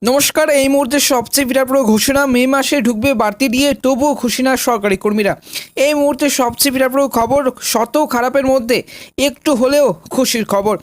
নমস্কার। এই মুহূর্তে সবচেয়ে বিরাট ঘোষণা, মে মাসে ঢুকবে বাড়তি দিয়ে, তবুও খুশি না সরকারি কর্মীরা। এই মুহূর্তে সবচেয়ে বিরাট খবর, শত খারাপের মধ্যে একটু হলেও খুশির খবর।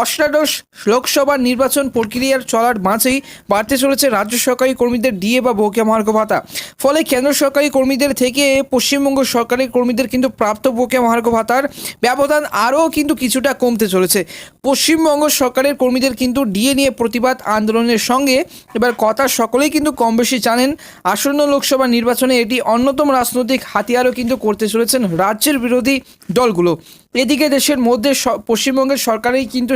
অষ্টাদশ লোকসভা নির্বাচন প্রক্রিয়ার চলার মাঝেই বাড়তে চলেছে রাজ্য সরকারি কর্মীদের ডিএ বা বকেয়া মহার্ঘ ভাতা। ফলে কেন্দ্র সরকারি কর্মীদের থেকে পশ্চিমবঙ্গ সরকারি কর্মীদের কিন্তু প্রাপ্ত বকেয়া মহার্ঘ ভাতার ব্যবধান আরও কিন্তু কিছুটা কমতে চলেছে। পশ্চিমবঙ্গ সরকারের কর্মীদের কিন্তু ডিএ নিয়ে প্রতিবাদ আন্দোলনের সঙ্গে এবার কথা সকলেই কিন্তু কম বেশি জানেন, আসন্ন লোকসভা নির্বাচনে এটি অন্যতম রাজনৈতিক হাতিয়ারও কিন্তু করতে চলেছেন রাজ্যের বিরোধী দলগুলো। এদিকে দেশের মধ্যে পশ্চিমবঙ্গের সরকারই কিন্তু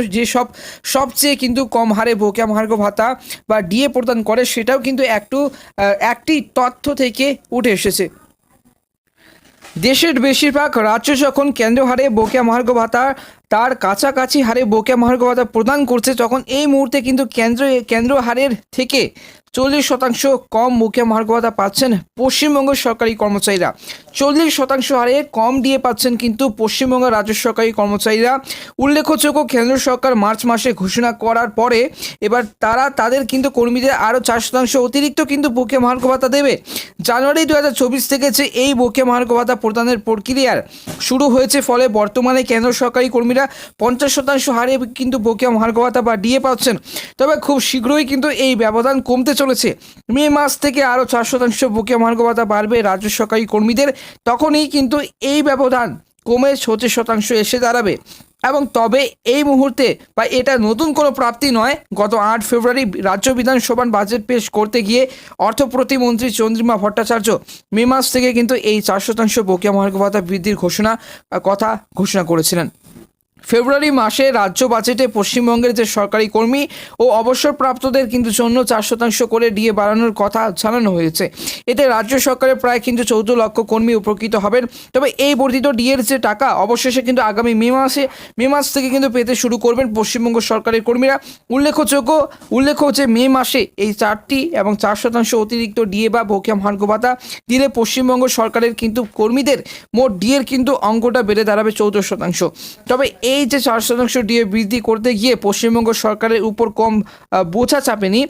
সবচেয়ে কিন্তু কম হারে বকেয়া মহার্ঘ ভাতা বা ডিএ প্রদান করে, সেটাও কিন্তু একটি তথ্য থেকে উঠে এসেছে। দেশের বেশিরভাগ রাজ্য যখন কেন্দ্র হারে বকেয়া মহার্ঘ ভাতা তার কাছাকাছি হারে বকেয়া মহার্ঘ ভাতা প্রদান করছে, তখন এই মুহূর্তে কিন্তু কেন্দ্র হারের থেকে 40% কম বকেয়া মহার্ঘ ভাতা পাচ্ছেন পশ্চিমবঙ্গের সরকারি কর্মচারীরা। 40% হারে কম দিয়ে পাচ্ছেন কিন্তু পশ্চিমবঙ্গের রাজ্য সরকারি কর্মচারীরা। উল্লেখযোগ্য, কেন্দ্র সরকার মার্চ মাসে ঘোষণা করার পরে এবার তাদের কিন্তু কর্মীদের আরও 4% অতিরিক্ত কিন্তু বকেয়া মহার্ঘ ভাতা দেবে। জানুয়ারি 2024 থেকে যে এই বকেয়া মহার্ঘ ভাতা প্রদানের প্রক্রিয়ার শুরু হয়েছে, ফলে বর্তমানে কেন্দ্র সরকারি কর্মীরা 50% হারে কিন্তু বকেয়া মহার্ঘ ভাতা বা ডিএ পাচ্ছেন। তবে খুব শীঘ্রই কিন্তু এই ব্যবধান কমতে চলেছে। মে মাস থেকে আরও 4% বকেয়া মহার্ঘ ভাতা বাড়বে রাজ্য সরকারি কর্মীদের। তখনই কিন্তু এই ব্যবধান কমে 36% এসে দাঁড়াবে। এবং তবে এই মুহূর্তে বা এটা নতুন কোনো প্রাপ্তি নয়, গত 8 ফেব্রুয়ারি রাজ্য বিধানসভার বাজেট পেশ করতে গিয়ে অর্থ প্রতিমন্ত্রী চন্দ্রিমা ভট্টাচার্য মে মাস থেকে কিন্তু এই 4% বকেয়া মহার্ঘ ভাতা বৃদ্ধির কথা ঘোষণা করেছিলেন। ফেব্রুয়ারি মাসে রাজ্য বাজেটে পশ্চিমবঙ্গের যে সরকারি কর্মী ও অবসরপ্রাপ্তদের কিন্তু জন্য 4% করে ডিএ বাড়ানোর কথা জানানো হয়েছে। এতে রাজ্য সরকারের প্রায় কিন্তু 14 লক্ষ কর্মী উপকৃত হবেন। তবে এই বর্ধিত ডিএর যে টাকা অবশেষে কিন্তু আগামী মে মাস থেকে কিন্তু পেতে শুরু করবেন পশ্চিমবঙ্গ সরকারের কর্মীরা। উল্লেখ্য যে মে মাসে এই 4% অতিরিক্ত ডিএ বা বকেয়া মহার্ঘ ভাতা দিলে পশ্চিমবঙ্গ সরকারের কিন্তু কর্মীদের মোট ডিএর কিন্তু অঙ্কটা বেড়ে দাঁড়াবে 14%। তবে এই যে 4% ডিএ বৃদ্ধি করতে গিয়ে পশ্চিমবঙ্গ সরকারের উপর কম বোঝা চাপেনি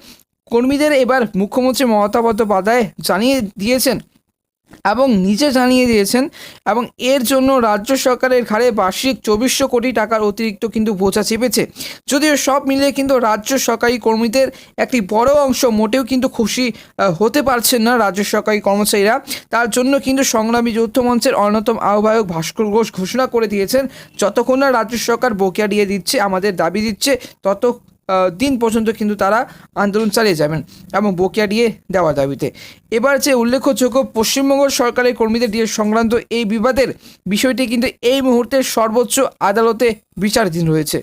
কর্মীদের। এবার মুখ্যমন্ত্রী মমতা বন্দ্যোপাধ্যায় জানিয়ে দিয়েছেন এবং এর জন্য রাজ্য সরকারের ঘাড়ে বার্ষিক 2400 কোটি টাকার অতিরিক্ত কিন্তু বোঝা চেপেছে। যদিও সব মিলিয়ে কিন্তু রাজ্য সরকারি কর্মীদের একটি বড় অংশ মোটেও কিন্তু খুশি হতে পারছেন না রাজ্য সরকারি কর্মচারীরা। তার জন্য কিন্তু সংগ্রামী যৌথ মঞ্চের অন্যতম আহ্বায়ক ভাস্কর ঘোষ ঘোষণা করে দিয়েছেন, যতক্ষণ না রাজ্য সরকার বকেয়া দিয়ে দিচ্ছে, আমাদের দাবি দিচ্ছে, তত দিন পর্যন্ত কিন্তু তারা আন্দোলন চালিয়ে যাবেন এবং বকেয়া ডিএ দেওয়ার দাবিতে। এবার যে উল্লেখযোগ্য, পশ্চিমবঙ্গ সরকারের কর্মীদের ডিএ সংক্রান্ত এই বিবাদের বিষয়টি কিন্তু এই মুহূর্তে সর্বোচ্চ আদালতে বিচারাধীন রয়েছে।